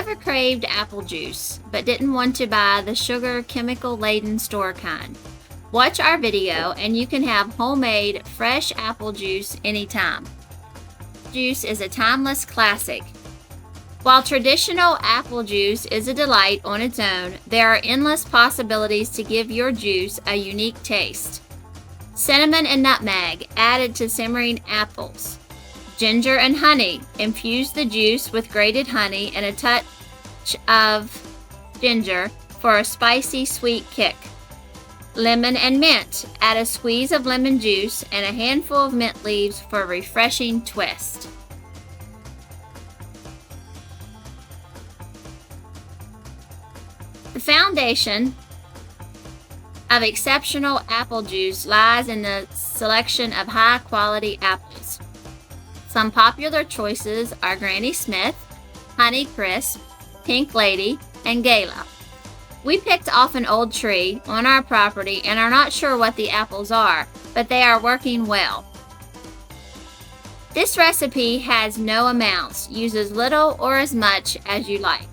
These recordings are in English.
ever craved apple juice but didn't want to buy the sugar chemical-laden store kind? Watch our video and you can have homemade fresh apple juice anytime. Juice is a timeless classic. While traditional apple juice is a delight on its own, there are endless possibilities to give your juice a unique taste. Cinnamon and nutmeg added to simmering apples. Ginger and honey. Infuse the juice with grated honey and a touch of ginger for a spicy, sweet kick. Lemon and mint. Add a squeeze of lemon juice and a handful of mint leaves for a refreshing twist. The foundation of exceptional apple juice lies in the selection of high-quality apples. Some popular choices are Granny Smith, Honey Crisp, Pink Lady, and Gala. We picked off an old tree on our property and are not sure what the apples are, but they are working well. This recipe has no amounts. Use as little or as much as you like.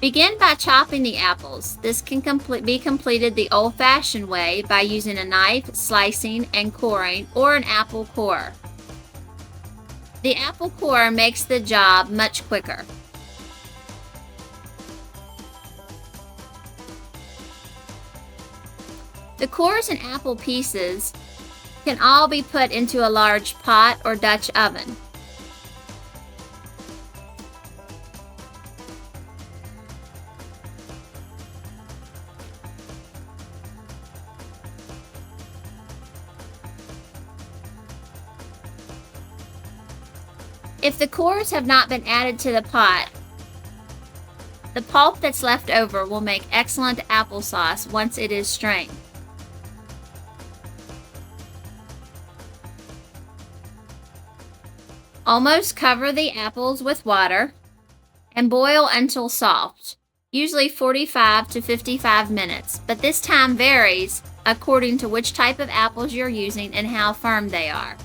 Begin by chopping the apples. This can be completed the old-fashioned way by using a knife, slicing, and coring, or an apple corer. The apple corer makes the job much quicker. The cores and apple pieces can all be put into a large pot or Dutch oven. If the cores have not been added to the pot, the pulp that's left over will make excellent applesauce once it is strained. Almost cover the apples with water and boil until soft, usually 45 to 55 minutes, but this time varies according to which type of apples you're using and how firm they are.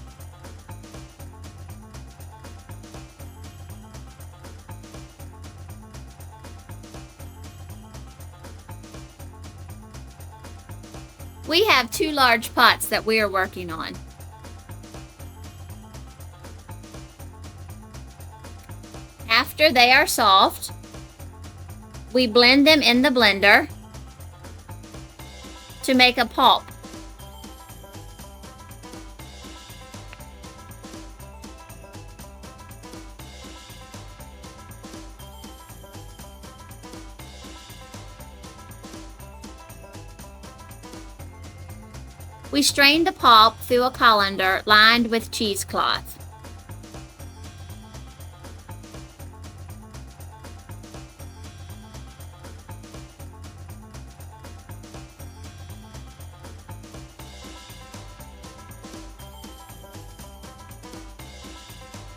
We have 2 large pots that we are working on. After they are soft, we blend them in the blender to make a pulp. We strain the pulp through a colander lined with cheesecloth.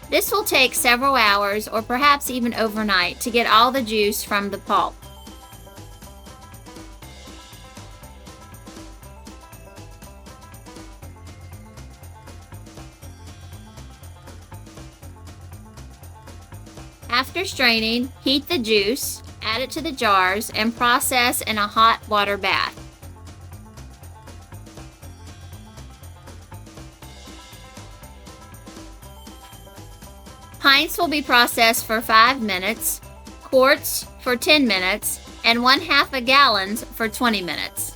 This will take several hours or perhaps even overnight to get all the juice from the pulp. After straining, heat the juice, add it to the jars, and process in a hot water bath. Pints will be processed for 5 minutes, quarts for 10 minutes, and 1/2 gallons for 20 minutes.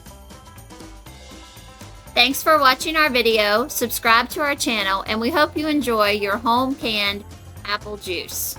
Thanks for watching our video, subscribe to our channel, and we hope you enjoy your home canned apple juice.